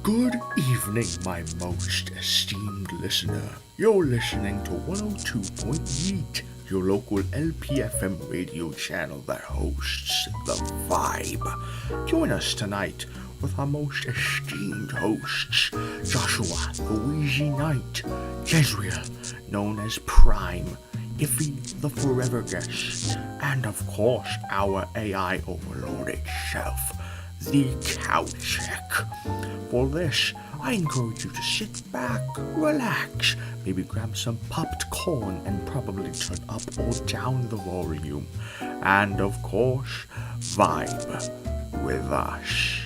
Good evening, my most esteemed listener. You're listening to 102.8, your local LPFM radio channel that hosts The Vibe. Join us tonight with our most esteemed hosts, Joshua the Wheezy Knight, Jezreel, known as Prime, Iffy the Forever Guest, and of course our AI overlord itself, the Cow Check. For this, I encourage you to sit back, relax, maybe grab some popped corn and probably turn up or down the volume, and of course, vibe with us.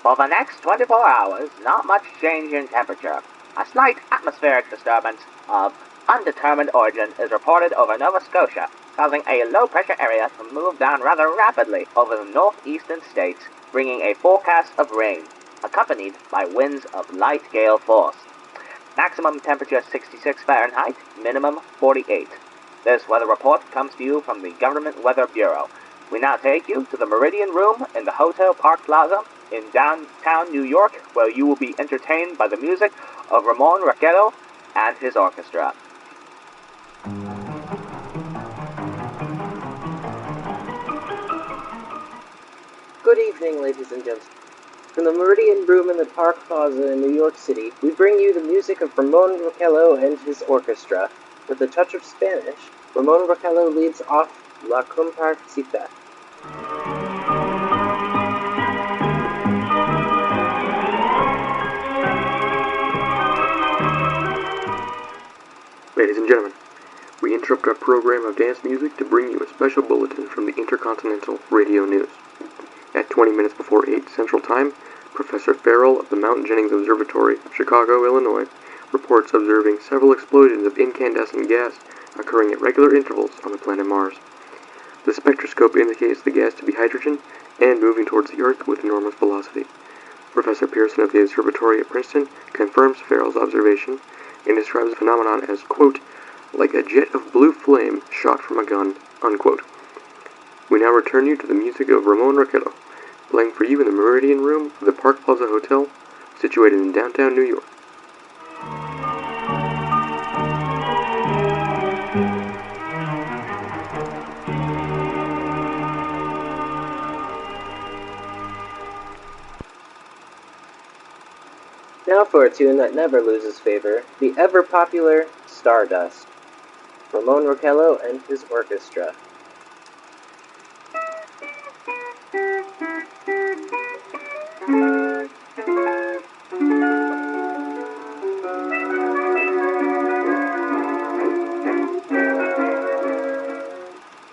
For the next 24 hours, not much change in temperature. A slight atmospheric disturbance of undetermined origin is reported over Nova Scotia, causing a low-pressure area to move down rather rapidly over the northeastern states, bringing a forecast of rain, accompanied by winds of light gale force. Maximum temperature 66 Fahrenheit, minimum 48. This weather report comes to you from the Government Weather Bureau. We now take you to the Meridian Room in the Hotel Park Plaza in downtown New York, where you will be entertained by the music of Ramon Raquello and his orchestra. Good evening, ladies and gentlemen. From the Meridian Room in the Park Plaza in New York City, we bring you the music of Ramon Raquello and his orchestra. With a touch of Spanish, Ramon Raquello leads off La Comparsita. Ladies and gentlemen, we interrupt our program of dance music to bring you a special bulletin from the Intercontinental Radio News. At 20 minutes before 8 Central Time, Professor Farrell of the Mount Jennings Observatory of Chicago, Illinois, reports observing several explosions of incandescent gas occurring at regular intervals on the planet Mars. The spectroscope indicates the gas to be hydrogen and moving towards the Earth with enormous velocity. Professor Pearson of the observatory at Princeton confirms Farrell's observation and describes the phenomenon as, quote, like a jet of blue flame shot from a gun, unquote. We now return you to the music of Ramon Raquello, playing for you in the Meridian Room of the Park Plaza Hotel, situated in downtown New York. Now for a tune that never loses favor, the ever-popular Stardust. Ramon Raquello and his orchestra.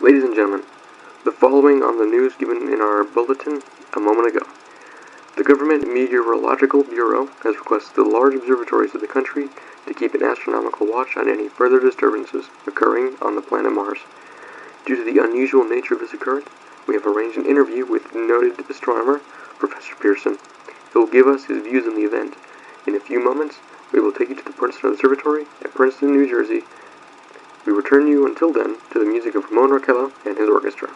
Ladies and gentlemen, the following on the news given in our bulletin a moment ago. The Government Meteorological Bureau has requested the large observatories of the country to keep an astronomical watch on any further disturbances occurring on the planet Mars. Due to the unusual nature of this occurrence, we have arranged an interview with noted astronomer Professor Pearson. He will give us his views on the event. In a few moments, we will take you to the Princeton Observatory at Princeton, New Jersey. We return you until then to the music of Ramon Raquello and his orchestra.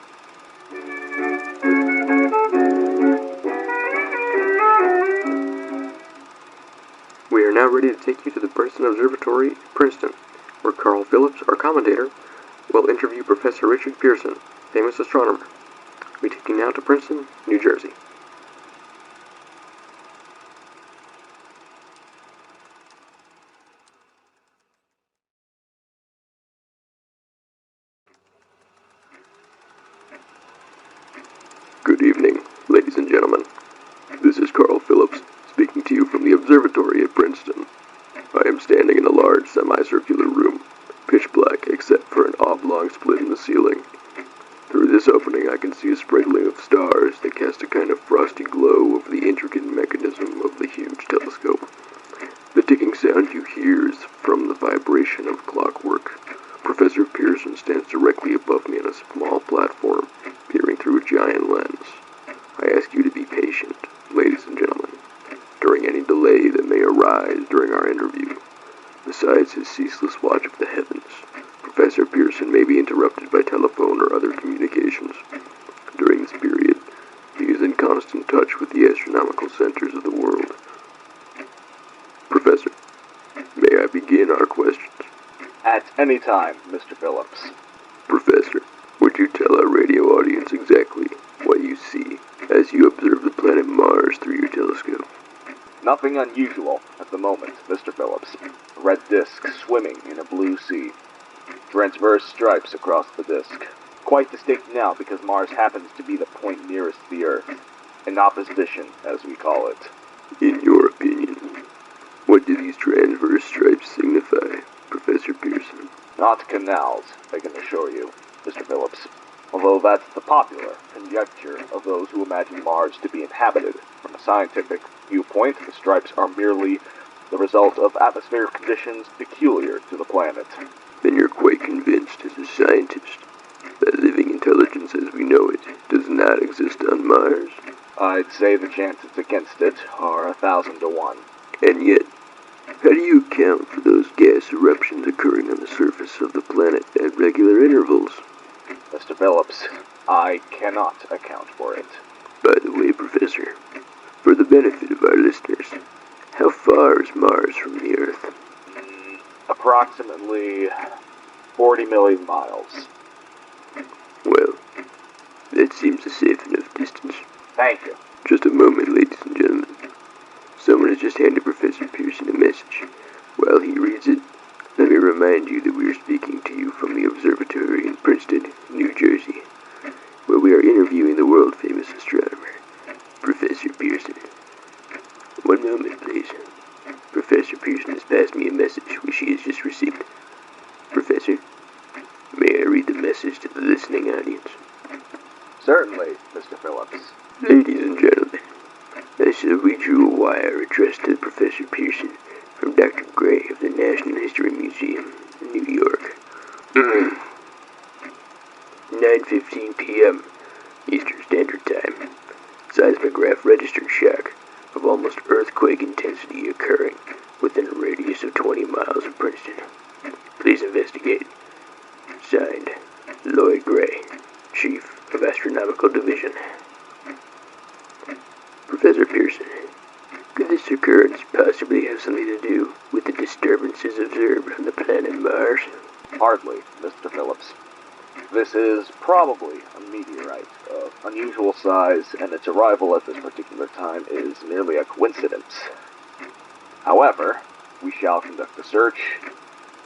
We are now ready to take you to the Princeton Observatory at Princeton, where Carl Phillips, our commentator, will interview Professor Richard Pearson, famous astronomer. We take you now to Princeton, New Jersey. Good evening, ladies and gentlemen. This is Carl Phillips, speaking to you from the observatory at Princeton. I am standing in a large semicircular room, pitch black except for an oblong split in the ceiling. Through this opening I can see a sprinkling of stars that cast a kind of frosty glow over the intricate mechanism of the huge telescope. The ticking sound you hear is from the vibration of clockwork, Professor Pearson stands directly above me on a small platform, peering through a giant lens. I ask you to be patient, ladies and gentlemen, during any delay that may arise during our interview. Besides his ceaseless watch of the heavens, Professor Pearson may be interrupted by telephone or other communications. During this period, he is in constant touch with the astronomical centers of the world. Professor, may I begin our questions? At any time, Mr. Phillips. Professor, would you tell our radio audience exactly what you see as you observe the planet Mars through your telescope? Nothing unusual at the moment, Mr. Phillips. A red disk swimming in a blue sea. Transverse stripes across the disk. Quite distinct now because Mars happens to be the point nearest the Earth. An opposition, as we call it. In your opinion, what do these transverse stripes signify, Professor Pearson? Not canals, I can assure you, Mr. Phillips. Although that's the popular conjecture of those who imagine Mars to be inhabited. From a scientific viewpoint, the stripes are merely the result of atmospheric conditions peculiar to the planet. Then you're quite convinced as a scientist that living intelligence as we know it does not exist on Mars? I'd say the chances against it are 1,000 to 1. And yet, how do you account for those gas eruptions occurring on the surface of the planet at regular intervals? Mr. Phillips, I cannot account for it. By the way, Professor, for the benefit of our listeners, how far is Mars from the Earth? Approximately 40 million miles. Well, that seems a safe enough distance. Thank you. Just a moment, ladies and gentlemen. Someone has just handed Professor Pearson a message. While he reads it, let me remind you that we are speaking to you from the observatory in Princeton, New Jersey, where we are interviewing the world-famous astronomer, Professor Pearson. One moment, please. Professor Pearson has passed me a message which he has just received. Professor, may I read the message to the listening audience? Certainly, Mr. Phillips. Ladies and gentlemen, I shall read you a wire addressed to Professor Pearson from Dr. Gray of the National History Museum in New York. 9:15 p.m. Eastern Standard Time. Seismograph registered shock of almost earthquake intensity occurring within a radius of 20 miles of Princeton. Please investigate. Signed, Lloyd Gray, Chief of Astronomical Division. Professor Pearson, could this occurrence possibly have something to do with the disturbances observed on the planet Mars? Hardly, Mr. Phillips. This is probably a meteorite of unusual size, and its arrival at this particular time is merely a coincidence. However, we shall conduct a search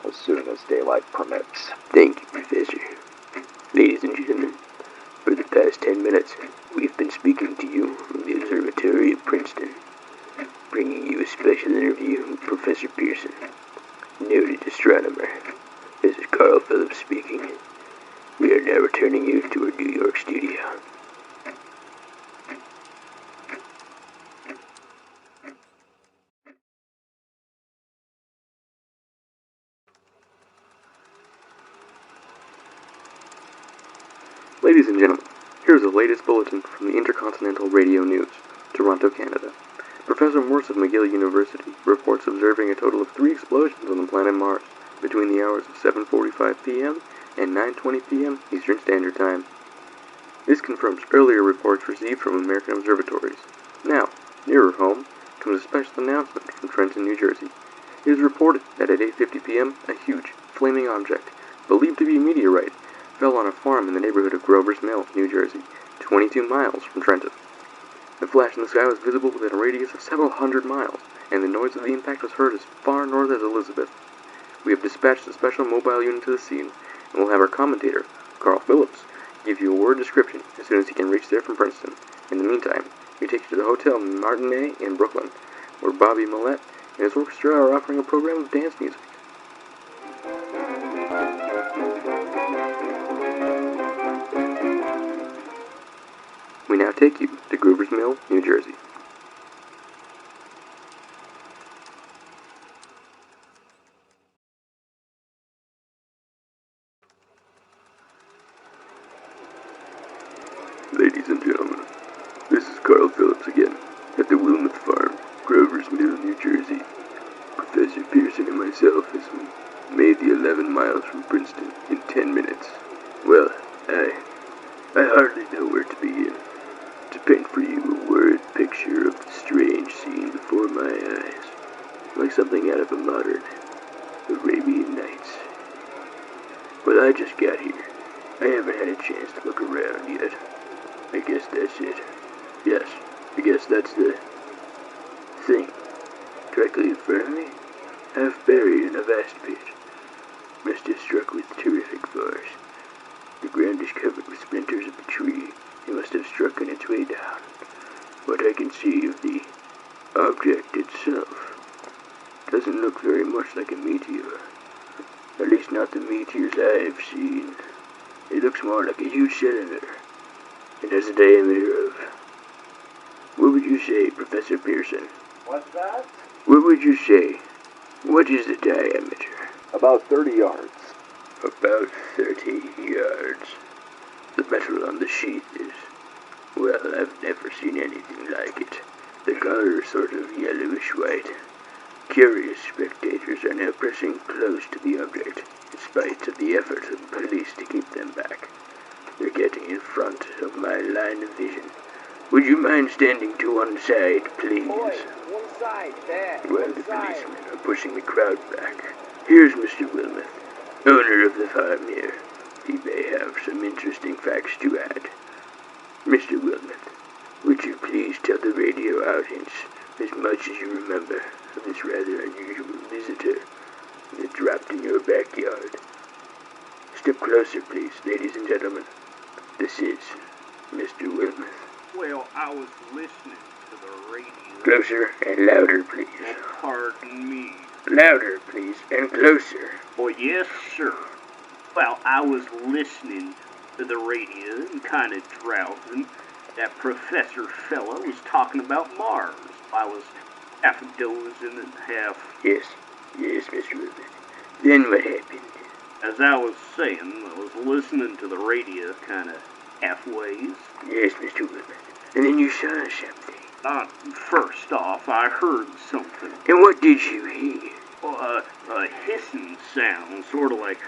as soon as daylight permits. Thank you, Professor. Ladies and gentlemen, for the past 10 minutes, we've been speaking to you from the observatory of Princeton, bringing you a special interview with Professor Pearson, noted astronomer. This is Carl Phillips speaking. We are now returning you to our New York studio. Ladies and gentlemen, here's the latest bulletin from the Intercontinental Radio News, Toronto, Canada. Professor Morse of McGill University reports observing a total of 3 explosions on the planet Mars between the hours of 7:45 p.m. and 9:20 p.m. Eastern Standard Time. This confirms earlier reports received from American observatories. Now, nearer home, comes a special announcement from Trenton, New Jersey. It is reported that at 8:50 p.m., a huge, flaming object, believed to be a meteorite, fell on a farm in the neighborhood of Grover's Mill, New Jersey, 22 miles from Trenton. The flash in the sky was visible within a radius of several hundred miles, and the noise of the impact was heard as far north as Elizabeth. We have dispatched a special mobile unit to the scene, and will have our commentator, Carl Phillips, give you a word description as soon as he can reach there from Princeton. In the meantime, we take you to the Hotel Martinet in Brooklyn, where Bobby Millette and his orchestra are offering a program of dance music. We now take you to Grover's Mill, New Jersey. Ladies and gentlemen, this is Carl Phillips again, at the Wilmouth Farm, Grover's Mill, New Jersey. Professor Pearson and myself has made the 11 miles from Princeton in 10 minutes. Well, I hardly know where to begin. To paint for you a word picture of the strange scene before my eyes, like something out of a modern Arabian Nights. Well, I just got here. I haven't had a chance to look around yet. I guess that's it. Yes, I guess that's the thing. Directly in front of me, half buried in a vast pit. Must have struck with terrific force. The ground is covered with splinters of the tree. It must have struck on its way down. What I can see of the object itself doesn't look very much like a meteor. At least not the meteors I've seen. It looks more like a huge cylinder. It has a diameter of... What would you say, Professor Pearson? What's that? What would you say? What is the diameter? About 30 yards. About 30 yards. The metal on the sheath is... Well, I've never seen anything like it. The color is sort of yellowish-white. Curious spectators are now pressing close to the object, in spite of the effort of the police to keep them back. They're getting in front of my line of vision. Would you mind standing to one side, please? Boy, one side, there. Well, the policemen are pushing the crowd back. Here's Mr. Wilmouth, owner of the farm here. He may have some interesting facts to add. Mr. Wilmouth, would you please tell the radio audience as much as you remember of this rather unusual visitor that dropped in your backyard? Step closer, please, ladies and gentlemen. This is Mr. Wilmouth. Well, I was listening to the radio. Closer and louder, please. Oh, pardon me. Louder, please, and closer. Oh, yes, sir. Well, I was listening to the radio and kind of drowsing. That professor fella was talking about Mars. I was half dozing and half... Yes, Mr. Wilmouth. Then what happened? As I was saying, I was listening to the radio kind of halfways. Yes, Mr. Wilmouth. And then you saw something. First off, I heard something. And what did you hear? A hissing sound, sort of like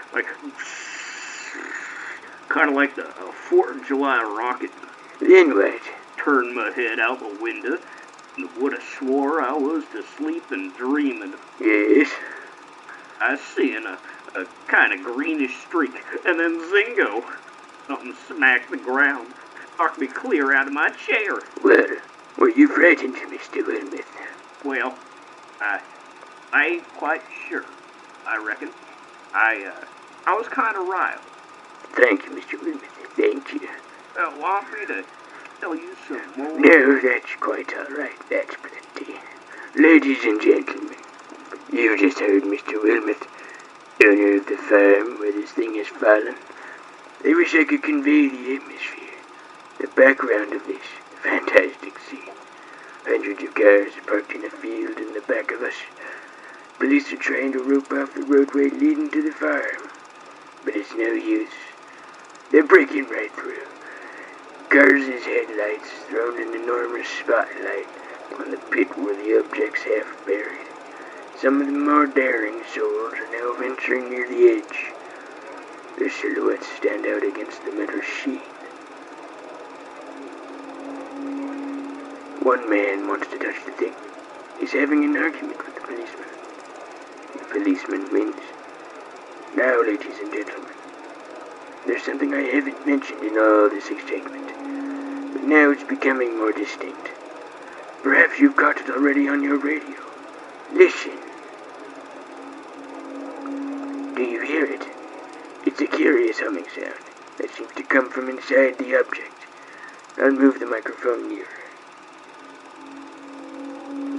kind of like the 4th of July rocket. Then what? Turned my head out the window and would have swore I was to sleep and dreaming. Yes? I seen a kind of greenish streak, and then zingo! Something smacked the ground, knocked me clear out of my chair. Well, were you frightened, Mr. Wilmouth? Well, I ain't quite sure. I reckon. I was kind of riled. Thank you, Mr. Wilmouth. Thank you. Want me to tell you some more? No, that's quite all right. That's plenty. Ladies and gentlemen, you just heard Mr. Wilmouth, owner of the farm where this thing has fallen. I wish I could convey the atmosphere, the background of this fantastic scene. Hundreds of cars are parked in a field in the back of us. Police are trying to rope off the roadway leading to the farm, but it's no use. They're breaking right through. Cars' headlights thrown an enormous spotlight on the pit where the object's half buried. Some of the more daring souls are now venturing near the edge. Their silhouettes stand out against the metal sheath. One man wants to touch the thing. He's having an argument with the policeman. The policeman wins. Now, ladies and gentlemen, there's something I haven't mentioned in all this excitement, but now it's becoming more distinct. Perhaps you've got it already on your radio. Listen. Do you hear it? It's a curious humming sound that seems to come from inside the object. I'll move the microphone nearer.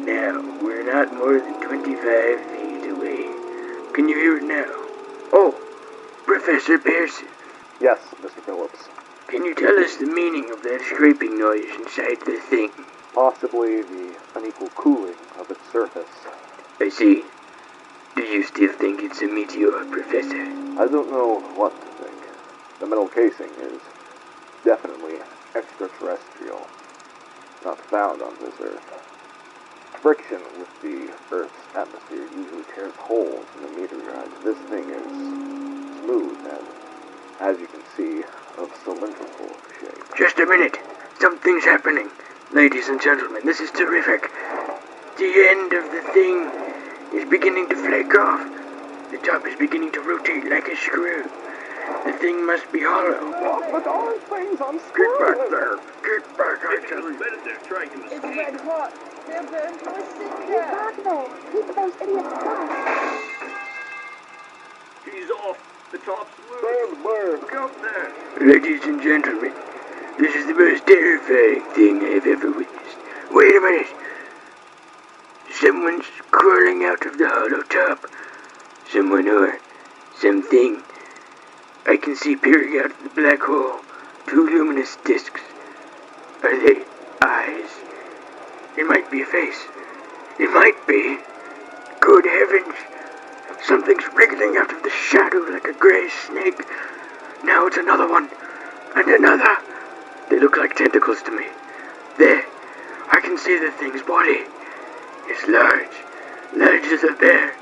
Now, we're not more than 25 feet away. Can you hear it now? Oh, Professor Pearson. Yes, Mr. Phillips. Can you tell us the meaning of that scraping noise inside the thing? Possibly the unequal cooling of its surface. I see. Do you still think it's a meteor, Professor? I don't know what to think. The metal casing is definitely extraterrestrial, not found on this Earth. Friction with the Earth's atmosphere usually tears holes in the meteorite. This thing is smooth and, as you can see, of cylindrical shape. Just a minute. Something's happening. Ladies and gentlemen, this is terrific. The end of the thing is beginning to flake off. The top is beginning to rotate like a screw. The thing must be hollow. But all things on Get back there. Get back, I tell you. They're trying to It's escape. red hot. They're going to sit Get there. back there. Keep those idiots back. He's off. The top's loose. Look out there. Ladies and gentlemen, this is the most terrifying thing I've ever witnessed. Wait a minute. Someone's crawling out of the hollow top. Someone or something. I can see peering out of the black hole 2 luminous discs. Are they eyes? It might be a face. It might be. Good heavens. Something's wriggling out of the shadow like a grey snake. Now it's another one. And another. They look like tentacles to me. There. I can see the thing's body. It's large. Large as a bear.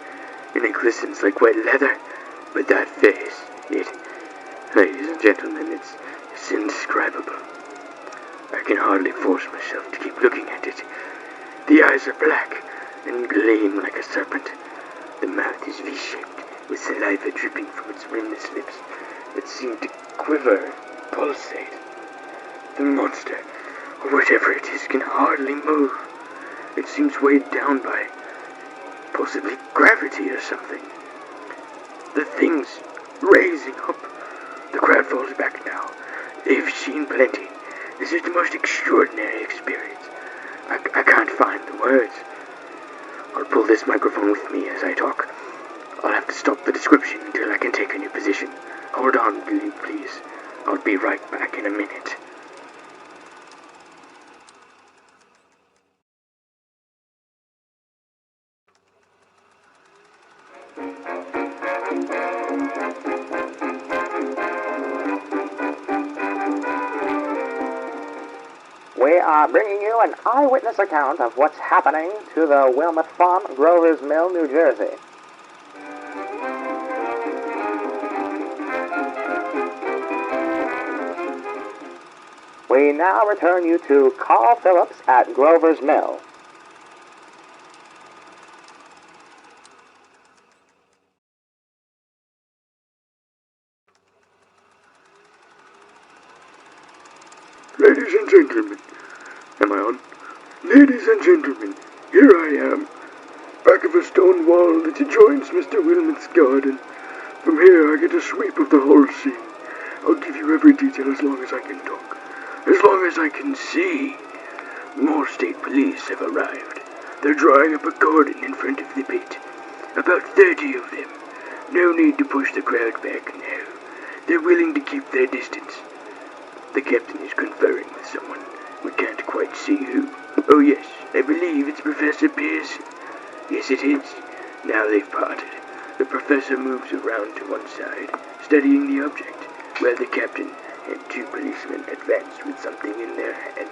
And it glistens like wet leather. But that face, ladies and gentlemen, it's indescribable. I can hardly force myself to keep looking at it. The eyes are black and gleam like a serpent. The mouth is V-shaped, with saliva dripping from its rimless lips that seem to quiver and pulsate. The monster, or whatever it is, can hardly move. It seems weighed down by possibly gravity or something. The thing's raising up. The crowd falls back now. They've seen plenty. This is the most extraordinary experience. I can't find the words. I'll pull this microphone with me as I talk. I'll have to stop the description until I can take a new position. Hold on, please. I'll be right back in a minute. We are bringing you an eyewitness account of what's happening to the Wilmot Farm, Grover's Mill, New Jersey. We now return you to Carl Phillips at Grover's Mill. Ladies and gentlemen, am I on? Ladies and gentlemen, here I am, back of a stone wall that adjoins Mr. Wilmot's garden. From here I get a sweep of the whole scene. I'll give you every detail as long as I can talk. As long as I can see. More state police have arrived. They're drawing up a cordon in front of the pit. About 30 of them. No need to push the crowd back now. They're willing to keep their distance. The captain is conferring with someone. We can't quite see who. Oh yes, I believe it's Professor Pearson. Yes, it is. Now they've parted. The professor moves around to one side, studying the object, while the captain and 2 policemen advance with something in their hands.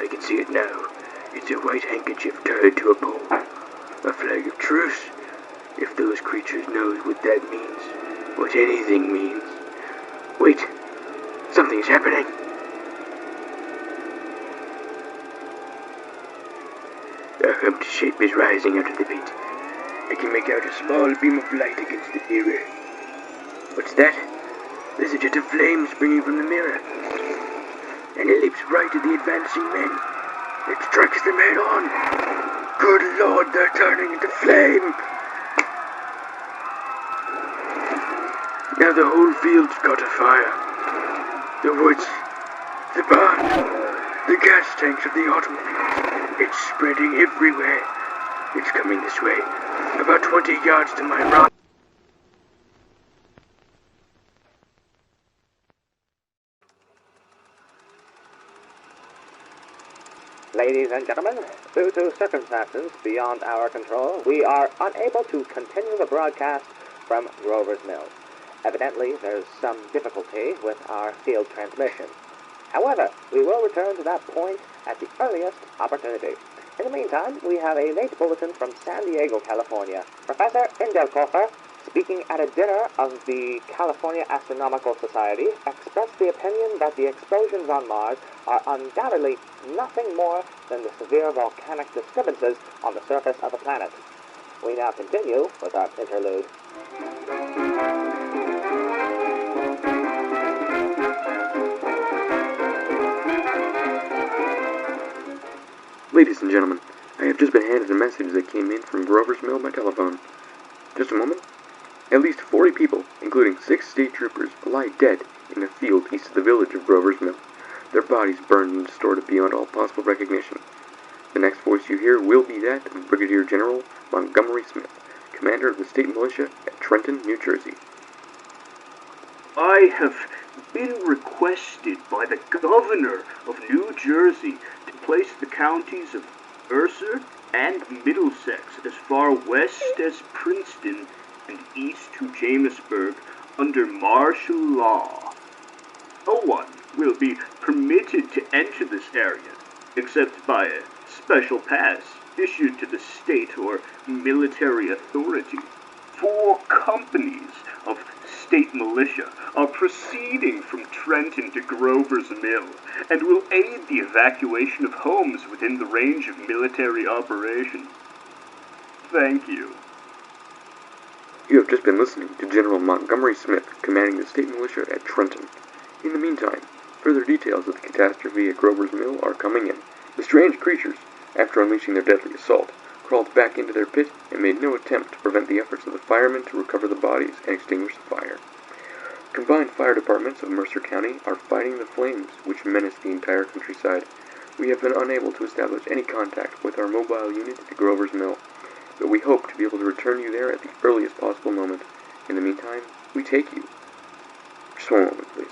I can see it now. It's a white handkerchief tied to a pole. A flag of truce. If those creatures know what that means, what anything means. Wait. Something's happening. A humped shape is rising out of the pit. I can make out a small beam of light against the mirror. What's that? There's a jet of flame springing from the mirror. And it leaps right at the advancing men. It strikes them head on. Good Lord, they're turning into flame. Now the whole field's caught afire. The woods, the barn, the gas tanks of the automobiles. It's spreading everywhere. It's coming this way, about 20 yards to my right. Ladies and gentlemen, due to circumstances beyond our control, we are unable to continue the broadcast from Grover's Mill. Evidently, there's some difficulty with our field transmission. However, we will return to that point at the earliest opportunity. In the meantime, we have a late bulletin from San Diego, California. Professor Indelkofer, speaking at a dinner of the California Astronomical Society, expressed the opinion that the explosions on Mars are undoubtedly nothing more than the severe volcanic disturbances on the surface of the planet. We now continue with our interlude. Ladies and gentlemen, I have just been handed a message that came in from Grover's Mill by telephone. Just a moment. At least 40 people, including 6 state troopers, lie dead in a field east of the village of Grover's Mill. Their bodies burned and distorted beyond all possible recognition. The next voice you hear will be that of Brigadier General Montgomery Smith, commander of the state militia at Trenton, New Jersey. I have been requested by the governor of New Jersey to place the counties of Mercer and Middlesex as far west as Princeton and east to Jamesburg under martial law. No one will be permitted to enter this area except by a special pass issued to the state or military authority. 4 companies of state militia are proceeding from Trenton to Grover's Mill and will aid the evacuation of homes within the range of military operations. Thank you. You have just been listening to General Montgomery Smith, commanding the state militia at Trenton. In the meantime, further details of the catastrophe at Grover's Mill are coming in. The strange creatures, after unleashing their deadly assault, crawled back into their pit and made no attempt to prevent the efforts of the firemen to recover the bodies and extinguish the fire. Combined fire departments of Mercer County are fighting the flames which menace the entire countryside. We have been unable to establish any contact with our mobile unit at Grover's Mill, but we hope to be able to return you there at the earliest possible moment. In the meantime, we take you. Just one moment, please.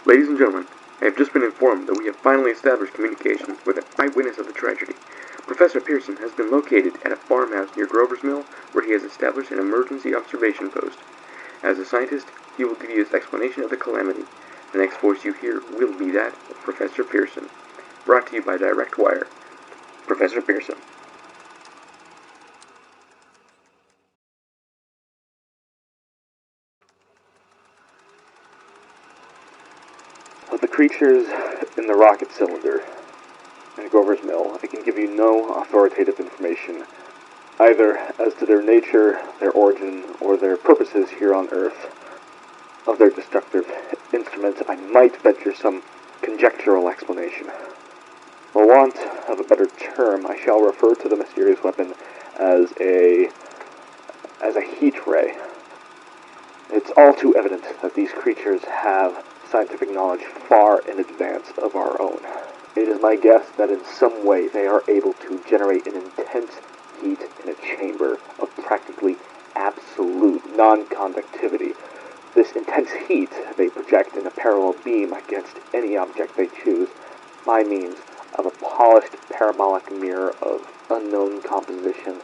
Ladies and gentlemen, I have just been informed that we have finally established communication with an eyewitness of the tragedy. Professor Pearson has been located at a farmhouse near Grover's Mill where he has established an emergency observation post. As a scientist, he will give you his explanation of the calamity. The next voice you hear will be that of Professor Pearson. Brought to you by Direct Wire. Professor Pearson. Of the creatures in the rocket cylinder in Grover's Mill, I can give you no authoritative information, either as to their nature, their origin, or their purposes here on Earth. Of their destructive instruments, I might venture some conjectural explanation. For want of a better term, I shall refer to the mysterious weapon as a heat ray. It's all too evident that these creatures have scientific knowledge far in advance of our own. It is my guess that in some way they are able to generate an intense heat in a chamber of practically absolute non-conductivity. This intense heat they project in a parallel beam against any object they choose by means of a polished parabolic mirror of unknown composition,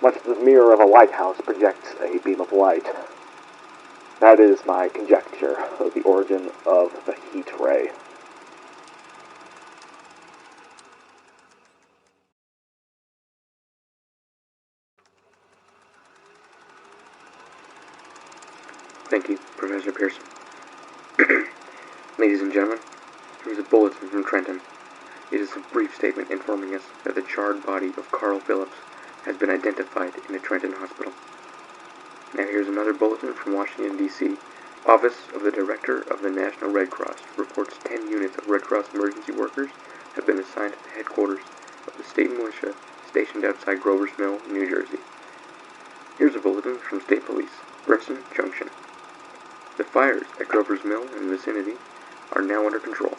much as the mirror of a lighthouse projects a beam of light. That is my conjecture of the origin of the heat ray. Thank you, Professor Pearson. Ladies and gentlemen, here is a bulletin from Trenton. It is a brief statement informing us that the charred body of Carl Phillips has been identified in a Trenton hospital. Now here's another bulletin from Washington, D.C. Office of the Director of the National Red Cross reports 10 units of Red Cross emergency workers have been assigned to the headquarters of the state militia stationed outside Grover's Mill, New Jersey. Here's a bulletin from State Police, Princeton Junction. The fires at Grover's Mill and the vicinity are now under control.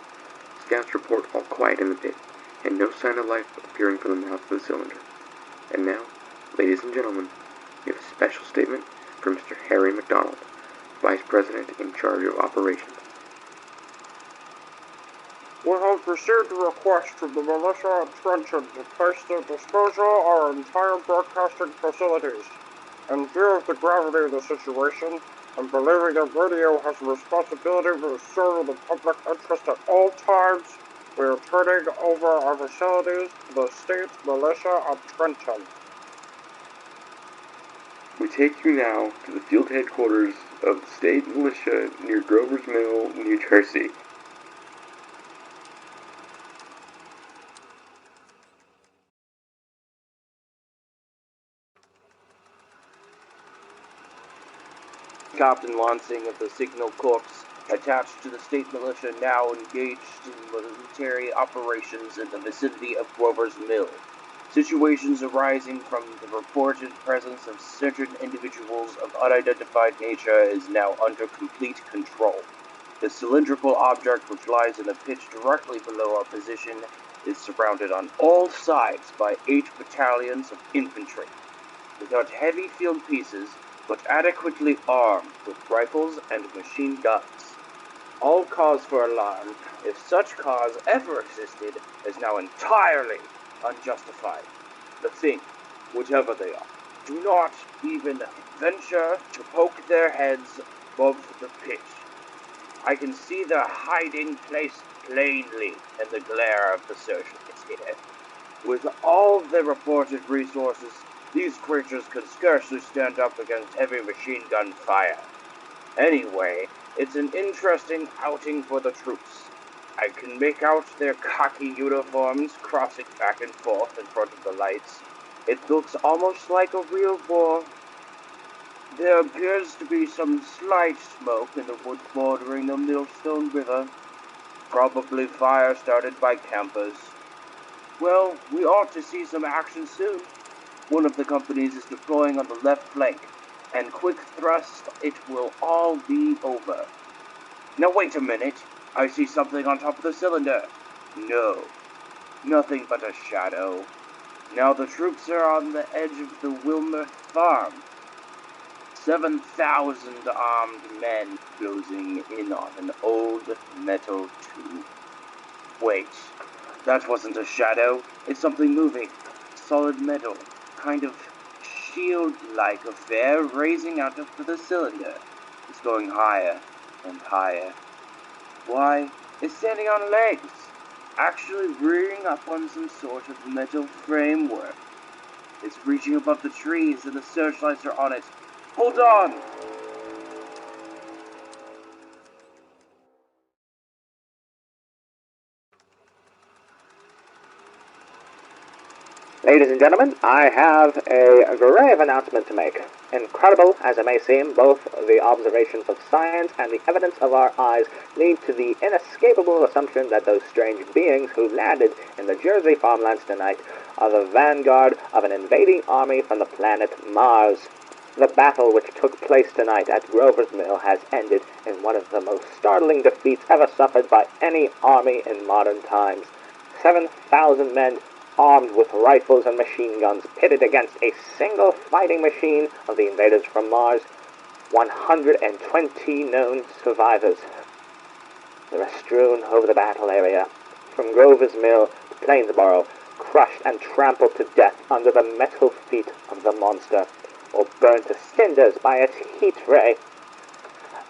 Scouts report all quiet in the pit, and no sign of life appearing from the mouth of the cylinder. And now, ladies and gentlemen, we have a special statement from Mr. Harry McDonald, Vice President in charge of operations. We have received a request from the militia at Trenton to place at disposal our entire broadcasting facilities. In view of the gravity of the situation, and believing that radio has a responsibility to serve the public interest at all times, we are turning over our facilities to the state militia of Trenton. We take you now to the field headquarters of the state militia near Grover's Mill, New Jersey. Captain Lansing of the Signal Corps, attached to the state militia, now engaged in military operations in the vicinity of Grover's Mill. Situations arising from the reported presence of certain individuals of unidentified nature is now under complete control. The cylindrical object, which lies in a pit directly below our position, is surrounded on all sides by 8 battalions of infantry, without heavy field pieces, but adequately armed with rifles and machine guns. All cause for alarm, if such cause ever existed, is now entirely unjustified. The thing, whatever they are, do not even venture to poke their heads above the pit. I can see their hiding place plainly in the glare of the searchlights here. With all the reported resources, these creatures could scarcely stand up against heavy machine gun fire. Anyway, it's an interesting outing for the troops. I can make out their khaki uniforms crossing back and forth in front of the lights. It looks almost like a real war. There appears to be some slight smoke in the woods bordering the Millstone River. Probably fire started by campers. Well, we ought to see some action soon. One of the companies is deploying on the left flank, and quick thrust, it will all be over. Now wait a minute, I see something on top of the cylinder. No, nothing but a shadow. Now the troops are on the edge of the Wilmer farm. 7,000 armed men closing in on an old metal tube. Wait, that wasn't a shadow, it's something moving. Solid metal. Kind of shield-like affair raising out of the cylinder. It's going higher and higher. Why, it's standing on legs, actually rearing up on some sort of metal framework. It's reaching above the trees and the searchlights are on it. Hold on! Ladies and gentlemen, I have a grave announcement to make. Incredible as it may seem, both the observations of science and the evidence of our eyes lead to the inescapable assumption that those strange beings who landed in the Jersey farmlands tonight are the vanguard of an invading army from the planet Mars. The battle which took place tonight at Grover's Mill has ended in one of the most startling defeats ever suffered by any army in modern times. 7,000 men armed with rifles and machine guns, pitted against a single fighting machine of the invaders from Mars. 120 known survivors. They were strewn over the battle area, from Grover's Mill to Plainsboro, crushed and trampled to death under the metal feet of the monster, or burned to cinders by its heat ray.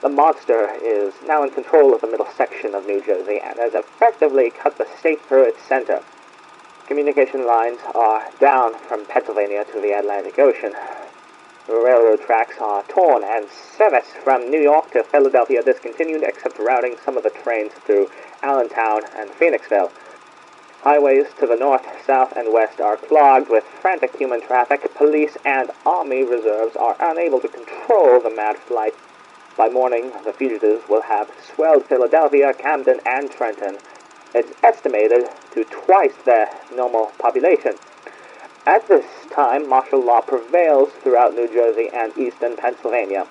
The monster is now in control of the middle section of New Jersey and has effectively cut the state through its center. Communication lines are down from Pennsylvania to the Atlantic Ocean. The railroad tracks are torn and service from New York to Philadelphia discontinued except routing some of the trains through Allentown and Phoenixville. Highways to the north, south, and west are clogged with frantic human traffic. Police and Army reserves are unable to control the mad flight. By morning, the fugitives will have swelled Philadelphia, Camden, and Trenton. It's estimated to twice their normal population. At this time, martial law prevails throughout New Jersey and eastern Pennsylvania.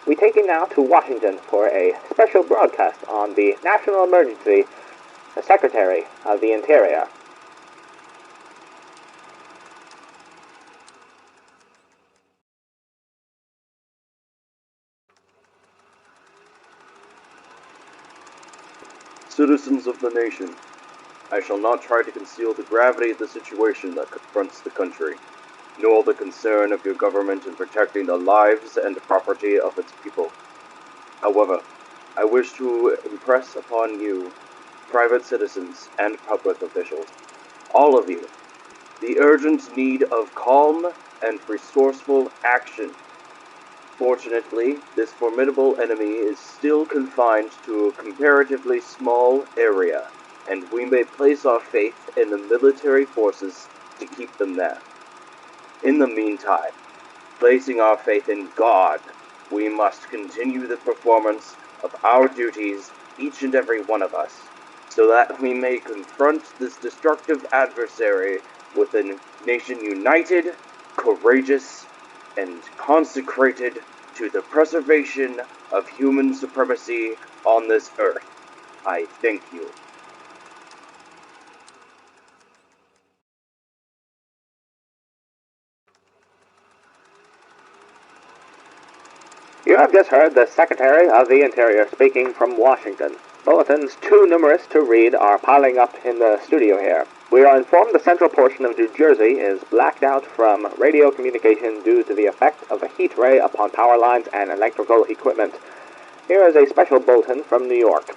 We take you now to Washington for a special broadcast on the national emergency. The Secretary of the Interior. Citizens of the nation, I shall not try to conceal the gravity of the situation that confronts the country. nor the concern of your government in protecting the lives and property of its people. However, I wish to impress upon you, private citizens and public officials, all of you, the urgent need of calm and resourceful action. Fortunately, this formidable enemy is still confined to a comparatively small area, and we may place our faith in the military forces to keep them there. In the meantime, placing our faith in God, we must continue the performance of our duties, each and every one of us, so that we may confront this destructive adversary with a nation united, courageous, and consecrated to the preservation of human supremacy on this earth. I thank you. You have just heard the Secretary of the Interior speaking from Washington. Bulletins too numerous to read are piling up in the studio here. We are informed the central portion of New Jersey is blacked out from radio communication due to the effect of a heat ray upon power lines and electrical equipment. Here is a special bulletin from New York.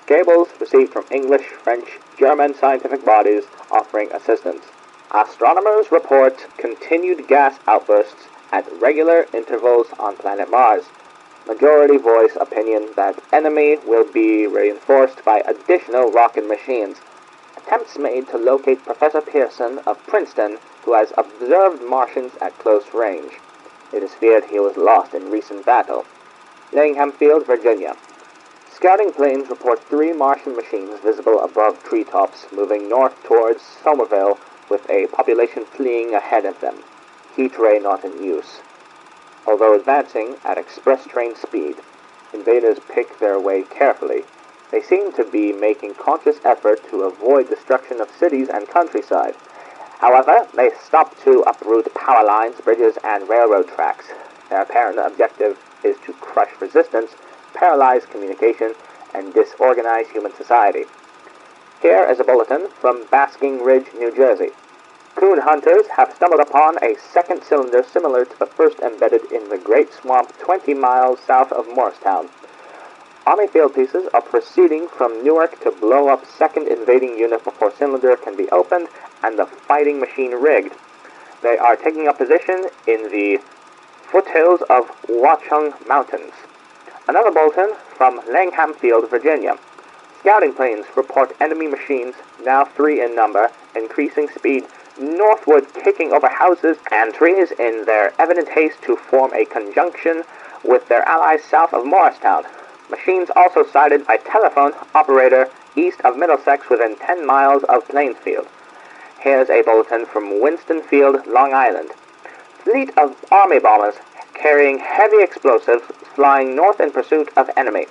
Cables received from English, French, German scientific bodies offering assistance. Astronomers report continued gas outbursts at regular intervals on planet Mars. Majority voice opinion that enemy will be reinforced by additional rocket machines. Attempts made to locate Professor Pearson of Princeton, who has observed Martians at close range. It is feared he was lost in recent battle. Langham Field, Virginia. Scouting planes report 3 Martian machines visible above treetops moving north towards Somerville with a population fleeing ahead of them. Heat ray not in use. Although advancing at express train speed, invaders pick their way carefully. They seem to be making conscious effort to avoid destruction of cities and countryside. However, they stop to uproot power lines, bridges, and railroad tracks. Their apparent objective is to crush resistance, paralyze communication, and disorganize human society. Here is a bulletin from Basking Ridge, New Jersey. Coon hunters have stumbled upon a second cylinder similar to the first embedded in the Great Swamp 20 miles south of Morristown. Army field pieces are proceeding from Newark to blow up second invading unit before cylinder can be opened and the fighting machine rigged. They are taking up position in the foothills of Watchung Mountains. Another bulletin from Langham Field, Virginia. Scouting planes report enemy machines, now 3 in number, increasing speed northward, kicking over houses and trees in their evident haste to form a conjunction with their allies south of Morristown. Machines also sighted by telephone operator east of Middlesex within 10 miles of Plainsfield. Here's a bulletin from Winston Field, Long Island. Fleet of Army bombers carrying heavy explosives flying north in pursuit of enemy.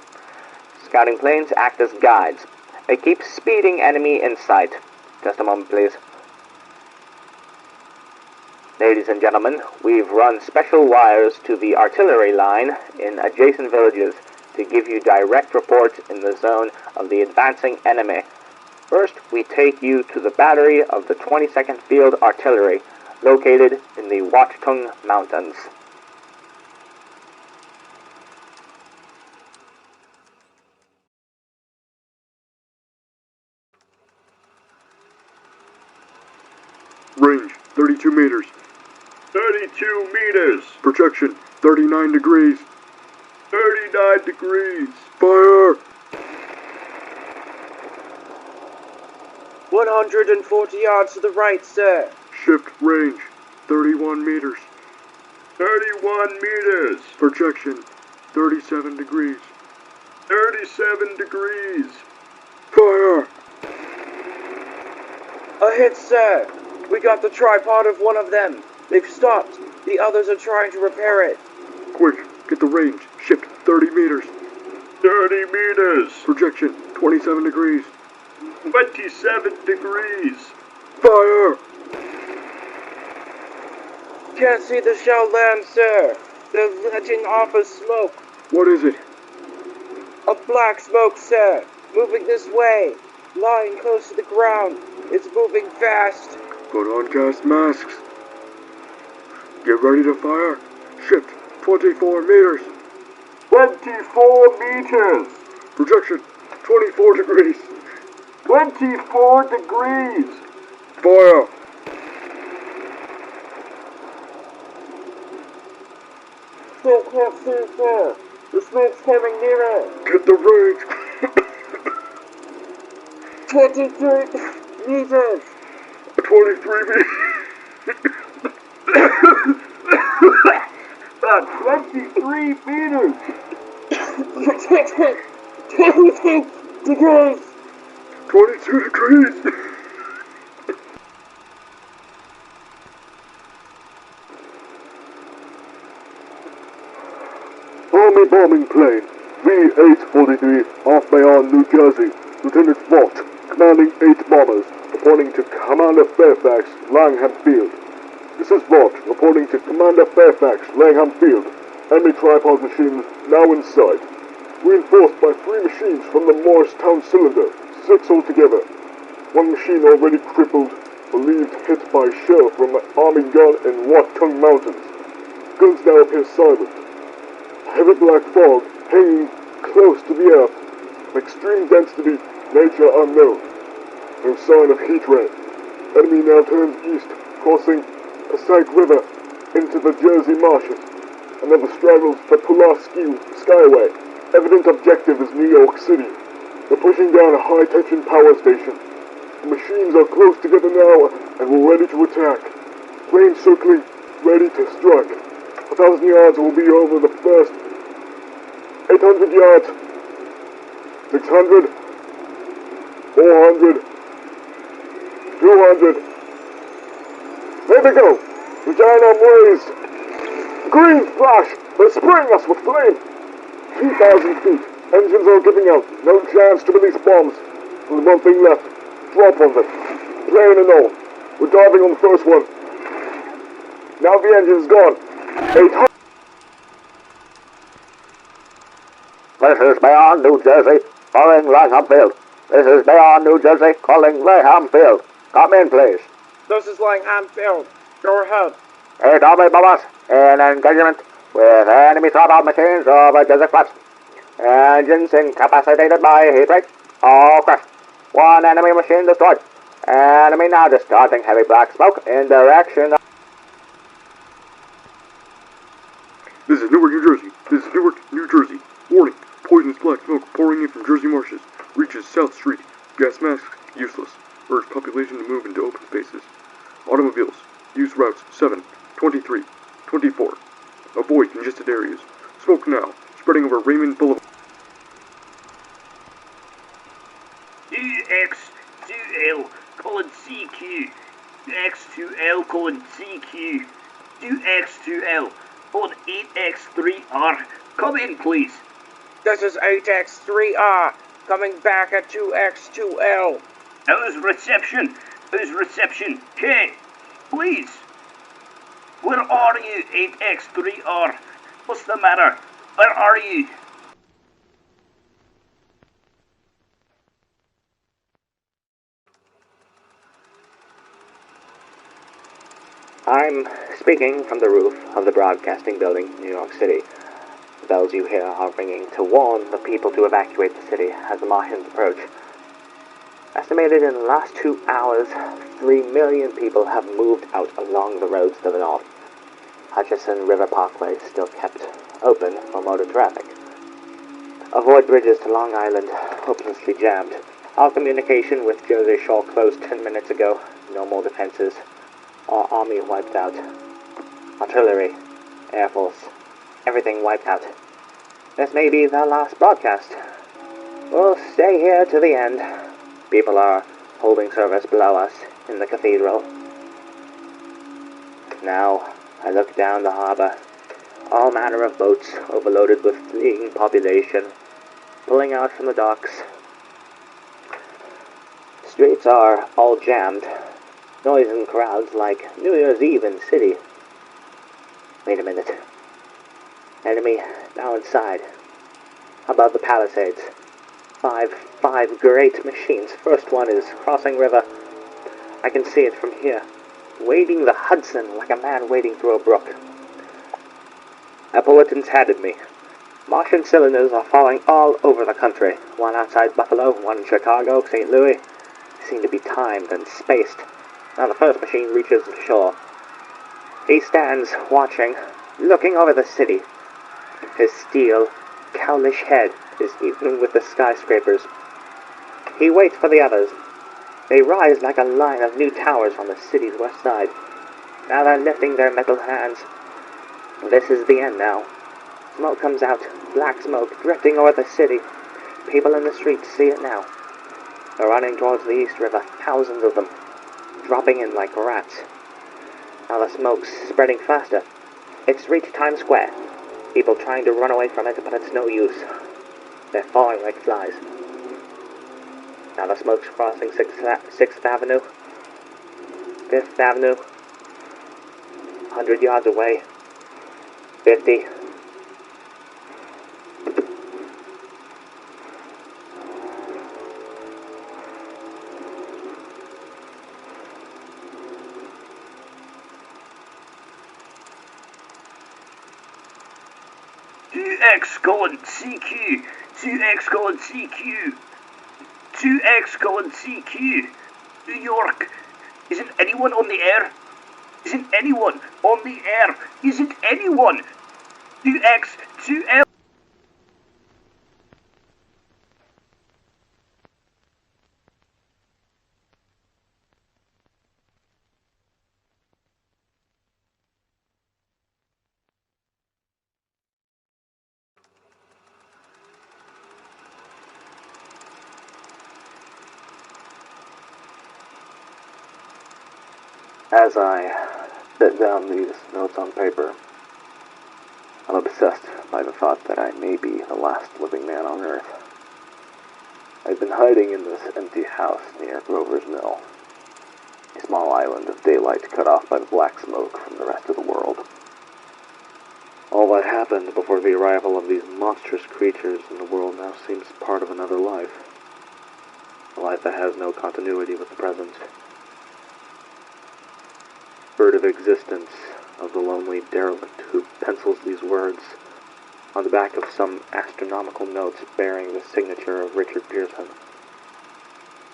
Scouting planes act as guides. They keep speeding enemy in sight. Just a moment, please. Ladies and gentlemen, we've run special wires to the artillery line in adjacent villages to give you direct reports in the zone of the advancing enemy. First, we take you to the battery of the 22nd Field Artillery, located in the Watchung Mountains. Range, 32 meters. 32 meters. Projection, 39 degrees. 39 degrees. Fire! 140 yards to the right, sir. Shift range, 31 meters. 31 meters. Projection, 37 degrees. 37 degrees. Fire! A hit, sir. We got the tripod of one of them. They've stopped. The others are trying to repair it. Quick, get the range. Shift 30 meters. 30 meters. Projection, 27 degrees. 27 degrees. Fire! Can't see the shell land, sir. They're letting off a smoke. What is it? A black smoke, sir. Moving this way. Lying close to the ground. It's moving fast. Put on gas masks. Get ready to fire. Shift 24 meters. 24 meters. Projection 24 degrees. 24 degrees. Fire. Still can't see far. The smoke's coming nearer. Get the range. 23 meters. 23 meters. 23 meters. Projection 22 degrees. 22 degrees. Army bombing plane V-843 off Bayonne, New Jersey. Lieutenant Vaught, commanding 8 bombers, reporting to Commander Fairfax, Langham Field. This is Vaught, reporting to Commander Fairfax, Langham Field. Enemy tripod machines now in sight. Reinforced by 3 machines from the Morristown cylinder, 6 altogether. 1 machine already crippled, believed hit by shell from an army gun in Wattung Mountains. Guns now appear silent. Heavy black fog hanging close to the earth. Extreme density, nature unknown. No sign of heat ray. Enemy now turns east, crossing Passaic River into the Jersey marshes. Another straggles the Pulaski Skyway. Evident objective is New York City. They're pushing down a high-tension power station. The machines are close together now and we're ready to attack. Plane circling, ready to strike. 1,000 yards will be over the first. 800 yards. 600. 400. 200. There they go. The giant raised. Green flash. They're spraying us with flame. 2,000 feet. Engines are giving out. No chance to release bombs. Only one thing left. Drop on them. Plane and all. We're diving on the first one. Now the engine's gone. 800. This is Bayonne, New Jersey, calling Langham Field. This is Bayonne, New Jersey, calling Langham Field. Come in, please. This is Langham Field. Go ahead. Hey, Tommy Bombers, in engagement with enemy tripod machines over Jersey Flats. Engines incapacitated by heat rate. All crashed. 1 enemy machine destroyed. Enemy now discharging heavy black smoke in direction of... This is Newark, New Jersey. This is Newark, New Jersey. Warning. Poisonous black smoke pouring in from Jersey marshes. Reaches South Street. Gas masks useless. Urge population to move into open spaces. Automobiles. Use routes 7, 23, 24. Avoid congested areas. Smoke now. Spreading over Raymond Boulevard. 2X2L, colon CQ. 2X2L, colon CQ. 2X2L, colon 8X3R. Come in, please. This is 8X3R, coming back at 2X2L. How's reception? How's reception? Hey, please. Where are you, 8X3R? What's the matter? Where are you? I'm speaking from the roof of the broadcasting building in New York City. The bells you hear are ringing to warn the people to evacuate the city as the Martians approach. Estimated in the last 2 hours, 3 million people have moved out along the roads to the north. Hutchison River Parkway is still kept open for motor traffic. Avoid bridges to Long Island, hopelessly jammed. Our communication with Jersey Shore closed 10 minutes ago. No more defenses. Our army wiped out. Artillery, Air Force, everything wiped out. This may be the last broadcast. We'll stay here to the end. People are holding service below us in the cathedral. Now, I look down the harbor. All manner of boats overloaded with fleeing population, pulling out from the docks. Streets are all jammed. Noise and crowds like New Year's Eve in the city. Wait a minute. Enemy now inside. Above the palisades. Five great machines. First one is crossing river. I can see it from here. wading the Hudson like a man wading through a brook. A bulletin's handed me. Martian cylinders are falling all over the country. One outside Buffalo, one in Chicago, St. Louis. They seem to be timed and spaced. Now the first machine reaches the shore. He stands, watching, looking over the city. His steel, cowlish head is even with the skyscrapers. He waits for the others. They rise like a line of new towers on the city's west side. Now they're lifting their metal hands. This is the end now. Smoke comes out, black smoke drifting over the city. People in the streets see it now. They're running towards the East River, thousands of them, dropping in like rats. Now the smoke's spreading faster. It's reached Times Square. People trying to run away from it, but it's no use. They're falling like flies. Now the smoke's crossing 6th Avenue, 5th Avenue, 100 yards away, 50. X colon CQ, 2X colon CQ, 2X colon CQ, New York. Isn't anyone on the air? Isn't anyone on the air? Isn't anyone? 2X, 2L. As I set down these notes on paper, I'm obsessed by the thought that I may be the last living man on Earth. I've been hiding in this empty house near Grover's Mill, a small island of daylight cut off by the black smoke from the rest of the world. All that happened before the arrival of these monstrous creatures in the world now seems part of another life, a life that has no continuity with the present. Furtive existence of the lonely derelict who pencils these words on the back of some astronomical notes bearing the signature of Richard Pearson.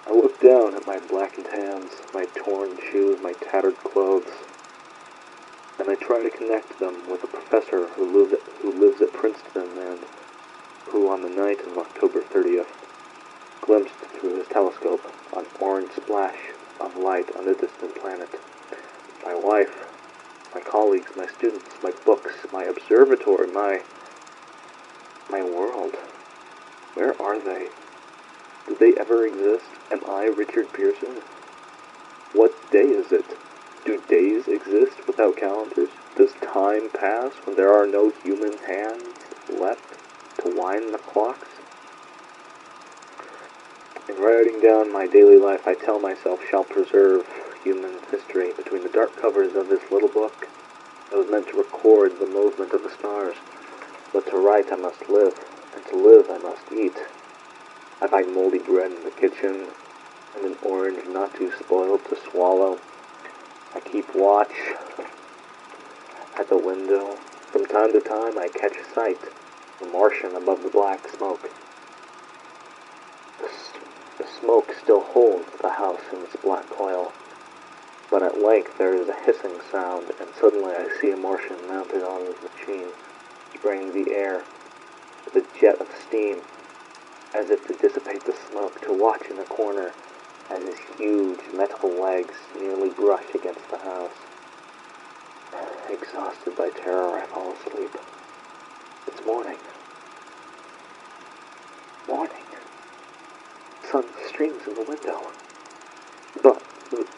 I look down at my blackened hands, my torn shoes, my tattered clothes, and I try to connect them with a professor who lives at Princeton and who on the night of October 30th glimpsed through his telescope an orange splash of light on a distant planet. My wife, my colleagues, my students, my books, my observatory, my world. Where are they? Did they ever exist? Am I Richard Pearson? What day is it? Do days exist without calendars? Does time pass when there are no human hands left to wind the clocks? In writing down my daily life, I tell myself shall preserve human history between the dark covers of this little book that was meant to record the movement of the stars. But to write I must live, and to live I must eat. I find moldy bread in the kitchen, and an orange not too spoiled to swallow. I keep watch at the window. From time to time I catch sight of a Martian above the black smoke. The smoke still holds the house in its black coil. But at length there is a hissing sound, and suddenly I see a Martian mounted on his machine, spraying the air with a jet of steam, as if to dissipate the smoke, to watch in the corner as his huge metal legs nearly brush against the house. Exhausted by terror, I fall asleep. It's morning. Morning. Sun streams in the window.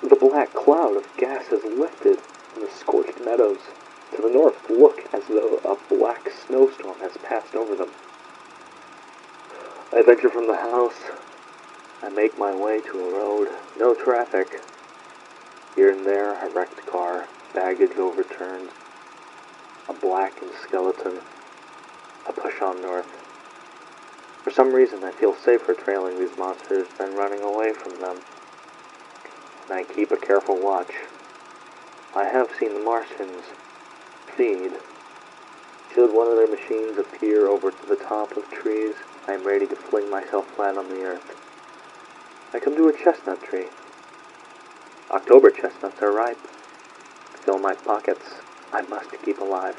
The black cloud of gas has lifted from the scorched meadows. To the north, look as though a black snowstorm has passed over them. I venture from the house. I make my way to a road. No traffic. Here and there, a wrecked car, baggage overturned, a blackened skeleton. I push on north. For some reason, I feel safer trailing these monsters than running away from them. And I keep a careful watch. I have seen the Martians feed. Should one of their machines appear over to the top of trees, I am ready to fling myself flat on the earth. I come to a chestnut tree. October chestnuts are ripe. Fill my pockets. I must keep alive.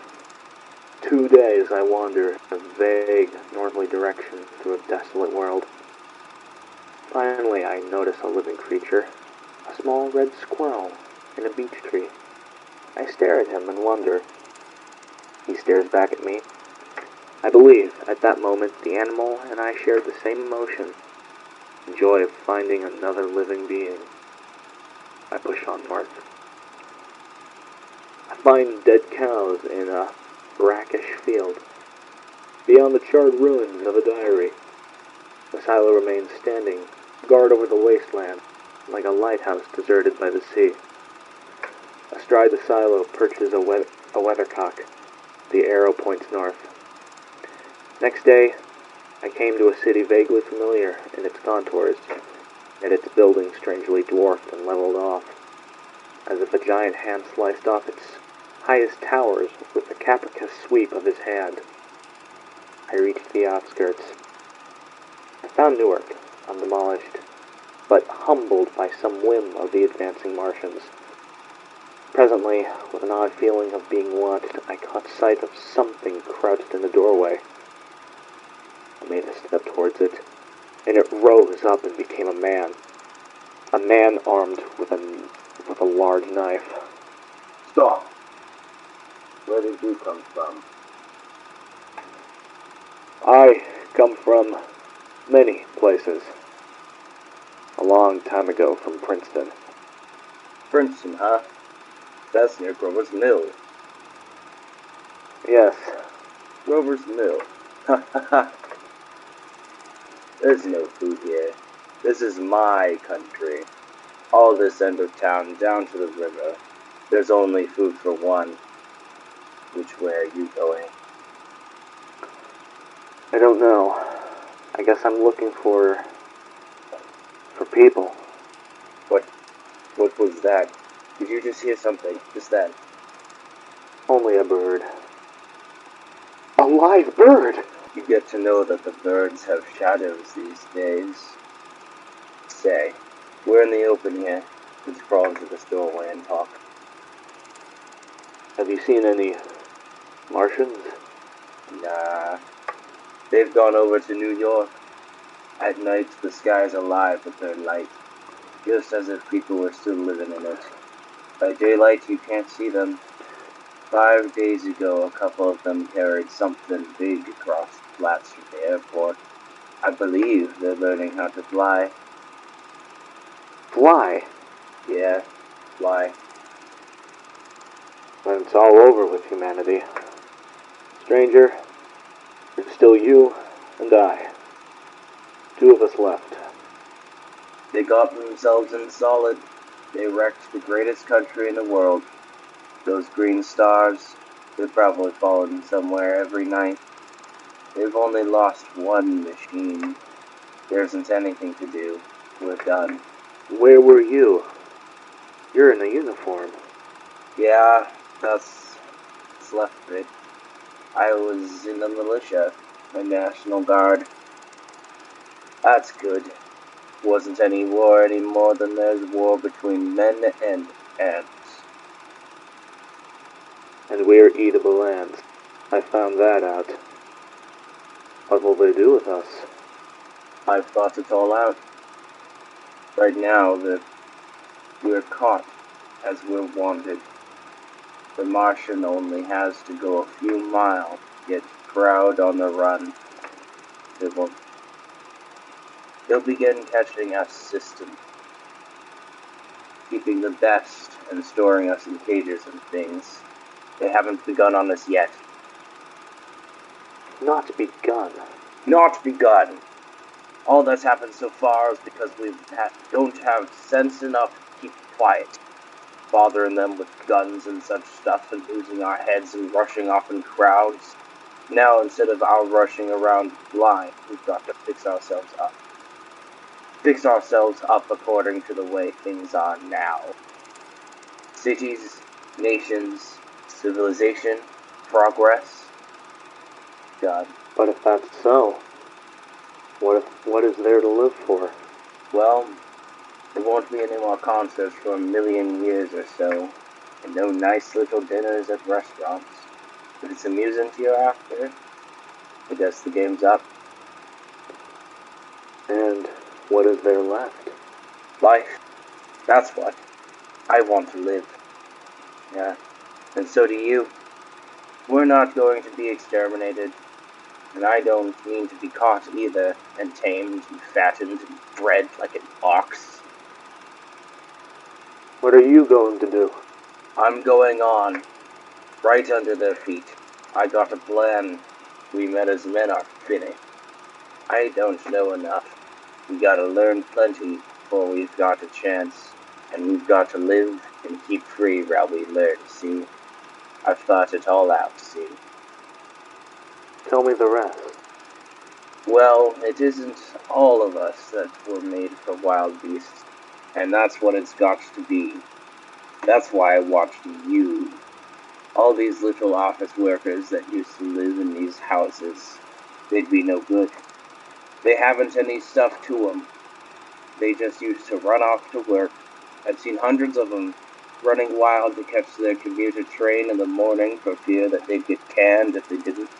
2 days I wander in a vague northerly direction through a desolate world. Finally, I notice a living creature, a small red squirrel in a beech tree. I stare at him and wonder. He stares back at me. I believe, at that moment, the animal and I shared the same emotion, the joy of finding another living being. I push on north. I find dead cows in a brackish field. Beyond the charred ruins of a dairy, the silo remains standing, guard over the wasteland, like a lighthouse deserted by the sea. Astride the silo perches a weathercock. The arrow points north. Next day, I came to a city vaguely familiar in its contours, yet its buildings strangely dwarfed and leveled off, as if a giant hand sliced off its highest towers with the capricious sweep of his hand. I reached the outskirts. I found Newark, undemolished, but humbled by some whim of the advancing Martians. Presently, with an odd feeling of being watched, I caught sight of something crouched in the doorway. I made a step towards it, and it rose up and became a man armed with a large knife. Stop! Where did you come from? I come from many places. A long time ago from Princeton. Princeton, huh? That's near Grover's Mill. Yes. Grover's Mill. Ha ha ha. There's no food here. This is my country. All this end of town down to the river. There's only food for one. Which way are you going? I don't know. I guess I'm looking for people. What was that? Did you just hear something? Just then? Only a bird. A live bird! You get to know that the birds have shadows these days. Say, we're in the open here. Let's crawl into this doorway and talk. Have you seen any Martians? Nah. They've gone over to New York. At night, the skies are alive with their light, just as if people were still living in it. By daylight, you can't see them. 5 days ago, a couple of them carried something big across the flats from the airport. I believe they're learning how to fly. Fly? Yeah, fly. When it's all over with humanity. Stranger, it's still you and I. 2 of us left. They got themselves in solid. They wrecked the greatest country in the world. Those green stars, they're probably falling somewhere every night. They've only lost one machine. There isn't anything to do. We're done. Where were you? You're in a uniform. Yeah, that's left of it. I was in the militia, the National Guard. That's good. Wasn't any war any more than there's war between men and ants. And we're eatable ants. I found that out. What will they do with us? I've thought it all out. Right now, we're caught as we're wanted. The Martian only has to go a few miles to get crowd on the run. They'll begin catching us system, keeping the best and storing us in cages and things. They haven't begun on us yet. Not begun. Not begun. All that's happened so far is because we don't have sense enough to keep quiet, bothering them with guns and such stuff and losing our heads and rushing off in crowds. Now, instead of our rushing around blind, we've got to fix ourselves up. Fix ourselves up according to the way things are now. Cities, nations, civilization, progress. God. But if that's so, what is there to live for? Well, there won't be any more concerts for a million years or so, and no nice little dinners at restaurants. If it's amusement you're after, I guess the game's up. And what is there left? Life. That's what. I want to live. Yeah, and so do you. We're not going to be exterminated, and I don't mean to be caught either, and tamed, and fattened, and bred like an ox. What are you going to do? I'm going on, right under their feet. I got a plan. We men as men are finished. I don't know enough. We gotta learn plenty before we've got a chance, and we've got to live and keep free while we learn, see? I've thought it all out, see? Tell me the rest. Well, it isn't all of us that were made for wild beasts, and that's what it's got to be. That's why I watched you. All these little office workers that used to live in these houses, they'd be no good. They haven't any stuff to them. They just used to run off to work. I've seen hundreds of them running wild to catch their commuter train in the morning for fear that they'd get canned if they didn't.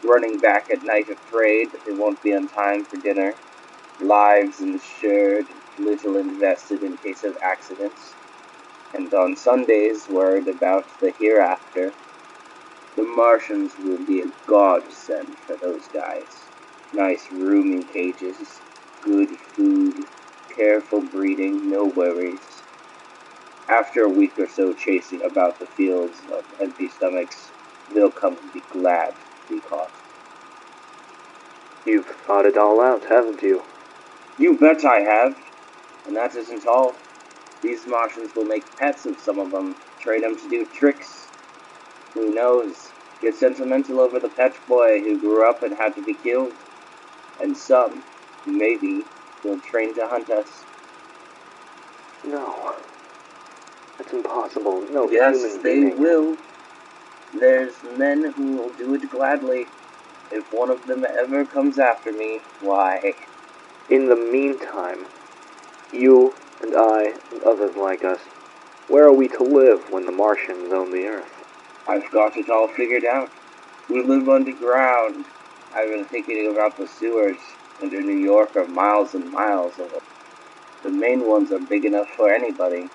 Running back at night afraid that they won't be on time for dinner. Lives insured, little invested in case of accidents. And on Sundays worried about the hereafter. The Martians will be a godsend for those guys. Nice roomy cages, good food, careful breeding, no worries. After a week or so chasing about the fields of empty stomachs, they'll come to be glad to be caught. You've thought it all out, haven't you? You bet I have. And that isn't all. These Martians will make pets of some of them, train them to do tricks. Who knows? Get sentimental over the pet boy who grew up and had to be killed. And some, maybe, will train to hunt us. No. That's impossible. No yes, human they being. will. There's men who will do it gladly. If one of them ever comes after me, why... In the meantime, you and I and others like us, where are we to live when the Martians own the Earth? I've got it all figured out. We live underground. I've been thinking about the sewers under New York are miles and miles of them. The main ones are big enough for anybody.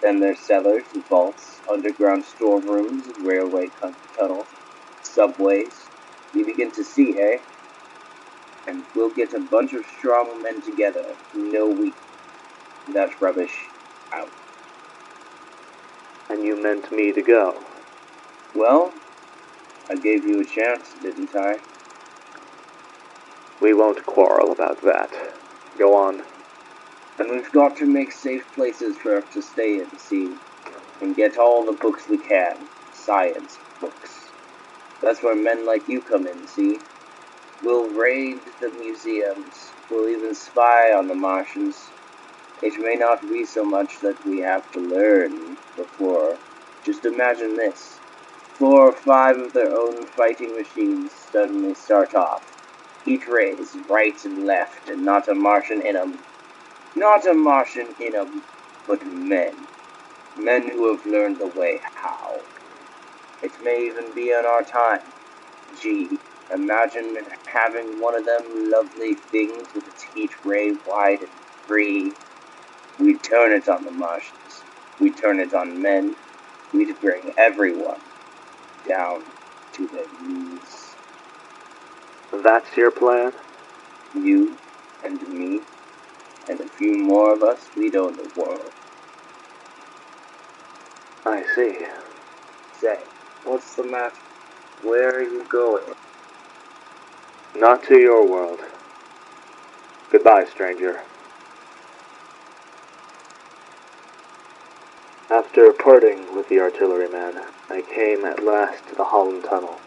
Then there's cellars and vaults, underground storerooms and railway tunnels, subways. You begin to see, eh? And we'll get a bunch of strong men together who know we that rubbish out. And you meant me to go? Well, I gave you a chance, didn't I? We won't quarrel about that. Go on. And we've got to make safe places for us to stay in, see? And get all the books we can. Science books. That's where men like you come in, see? We'll raid the museums. We'll even spy on the Martians. It may not be so much that we have to learn before. Just imagine this. 4 or 5 of their own fighting machines suddenly start off. Heat rays right and left, and not a Martian in 'em. Not a Martian in 'em, but men. Men who have learned the way how. It may even be in our time. Gee, imagine having one of them lovely things with its heat ray wide and free. We'd turn it on the Martians. We'd turn it on men. We'd bring everyone down to their knees. That's your plan? You and me, and a few more of us, we'd own the world. I see. Say, what's the matter? Where are you going? Not to your world. Goodbye, stranger. After parting with the artilleryman, I came at last to the Holland Tunnel.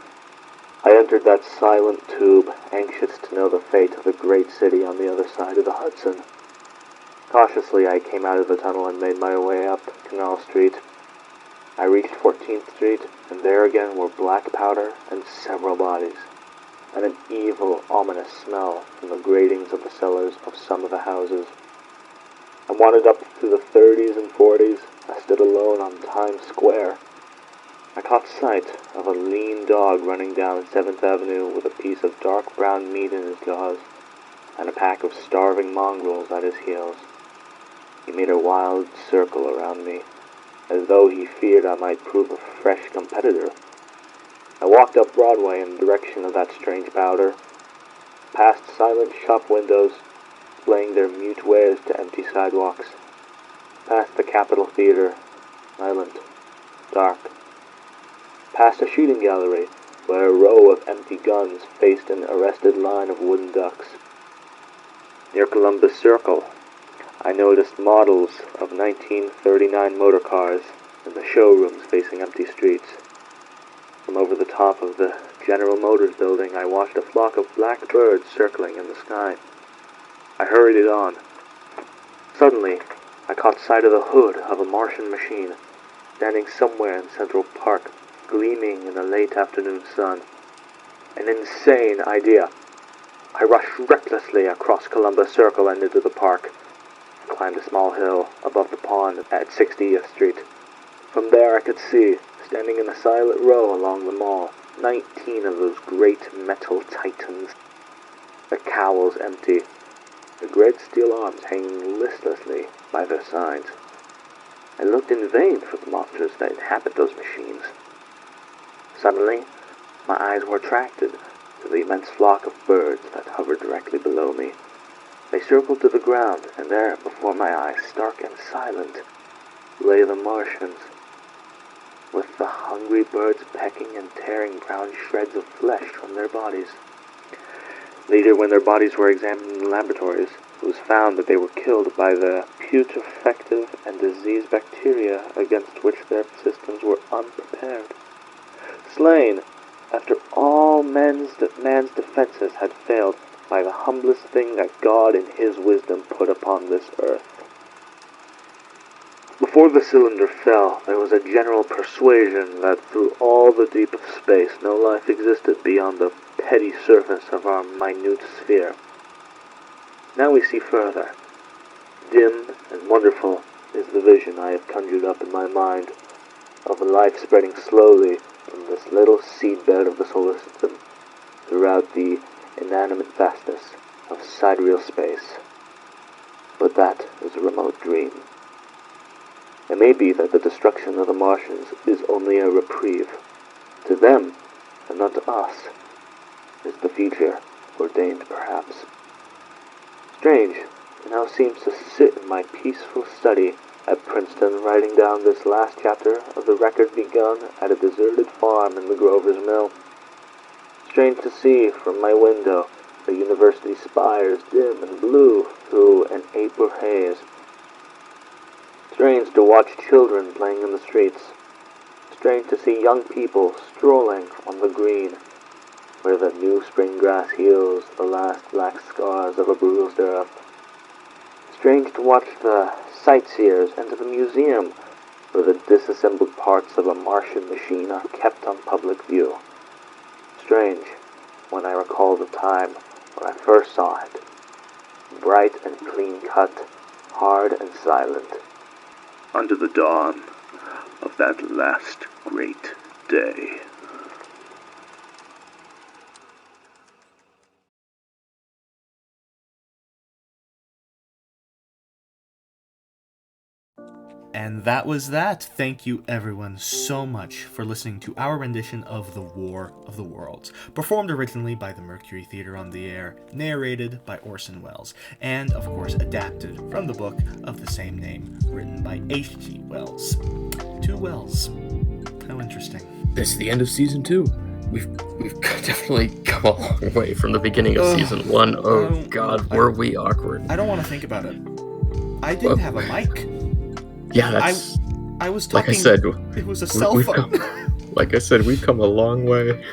I entered that silent tube, anxious to know the fate of the great city on the other side of the Hudson. Cautiously, I came out of the tunnel and made my way up Canal Street. I reached 14th Street, and there again were black powder and several bodies, and an evil, ominous smell from the gratings of the cellars of some of the houses. I wandered up through the 30s and 40s. I stood alone on Times Square. I caught sight of a lean dog running down 7th Avenue with a piece of dark brown meat in his jaws and a pack of starving mongrels at his heels. He made a wild circle around me, as though he feared I might prove a fresh competitor. I walked up Broadway in the direction of that strange powder, past silent shop windows displaying their mute wares to empty sidewalks, past the Capitol Theater, silent, dark, past a shooting gallery where a row of empty guns faced an arrested line of wooden ducks. Near Columbus Circle, I noticed models of 1939 motor cars in the showrooms facing empty streets. From over the top of the General Motors building, I watched a flock of black birds circling in the sky. I hurried it on. Suddenly, I caught sight of the hood of a Martian machine, standing somewhere in Central Park, gleaming in the late afternoon sun. An insane idea. I rushed recklessly across Columbus Circle and into the park. I climbed a small hill above the pond at 60th Street. From there I could see, standing in a silent row along the mall, 19 of those great metal titans, their cowls empty, their great steel arms hanging listlessly by their sides. I looked in vain for the monsters that inhabit those machines. Suddenly, my eyes were attracted to the immense flock of birds that hovered directly below me. They circled to the ground, and there, before my eyes, stark and silent, lay the Martians, with the hungry birds pecking and tearing brown shreds of flesh from their bodies. Later, when their bodies were examined in laboratories, it was found that they were killed by the putrefactive and diseased bacteria against which their systems were unprepared. Slain after all man's defenses had failed by the humblest thing that God in his wisdom put upon this earth. Before the cylinder fell, there was a general persuasion that through all the deep of space no life existed beyond the petty surface of our minute sphere. Now we see further. Dim and wonderful is the vision I have conjured up in my mind of a life spreading slowly from this little seedbed of the solar system throughout the inanimate vastness of sidereal space. But that is a remote dream. It may be that the destruction of the Martians is only a reprieve. To them, and not to us, is the future ordained perhaps. Strange, it now seems to sit in my peaceful study at Princeton writing down this last chapter of the record begun at a deserted farm in the Grover's Mill. Strange to see from my window the university spires dim and blue through an April haze. Strange to watch children playing in the streets. Strange to see young people strolling on the green, where the new spring grass heals the last black scars of a bruised earth. Strange to watch the sightseers enter the museum, where the disassembled parts of a Martian machine are kept on public view. Strange, when I recall the time when I first saw it, bright and clean cut, hard and silent, under the dawn of that last great day. And that was that. Thank you everyone so much for listening to our rendition of The War of the Worlds, performed originally by the Mercury Theatre on the Air, narrated by Orson Welles, and of course adapted from the book of the same name, written by H.G. Wells. Two Wells. How interesting. This is the end of season 2. We've definitely come a long way from the beginning of season 1. Oh God, were we awkward. I don't want to think about it. I didn't have a mic. Yeah, that's... I was talking... Like I said... It was a cell phone. Like I said, we've come a long way.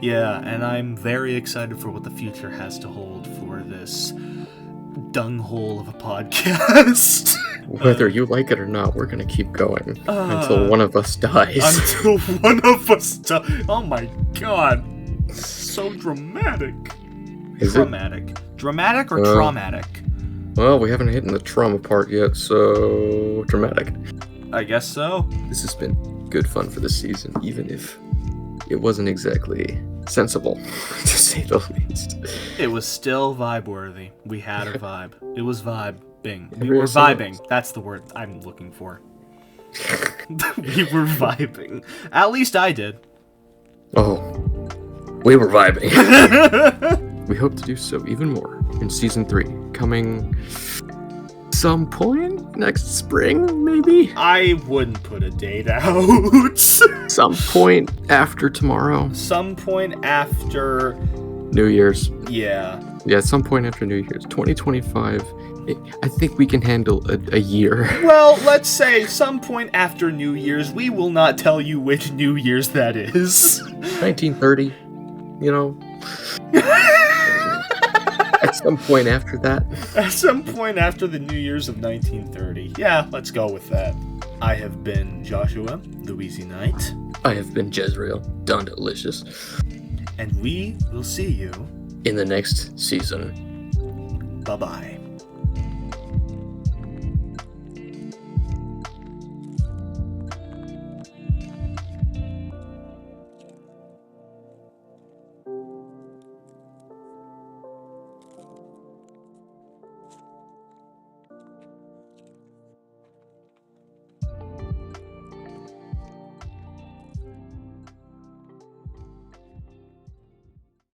Yeah, and I'm very excited for what the future has to hold for this dunghole of a podcast. Whether you like it or not, we're gonna keep going until one of us dies. Until one of us dies. Oh my god. So dramatic. Is Dramatic. Dramatic or traumatic? Well, we haven't hit the trauma part yet, so dramatic. I guess so. This has been good fun for this season, even if it wasn't exactly sensible, to say the least. It was still vibe-worthy. We had a vibe. It was vibing. We Every were episode. vibing. That's the word I'm looking for. We were vibing. At least I did. Oh, we were vibing. We hope to do so even more in season 3, coming some point next spring, maybe? I wouldn't put a date out. Some point after tomorrow. Some point after... New Year's. Yeah. Yeah, some point after New Year's. 2025. I think we can handle a year. Well, let's say some point after New Year's. We will not tell you which New Year's that is. 1930, you know? At some point after that. At some point after the New Year's of 1930. Yeah, let's go with that. I have been Joshua, the Wheezy Knight. I have been Jezreel, Don Delicious. And we will see you in the next season. Bye-bye.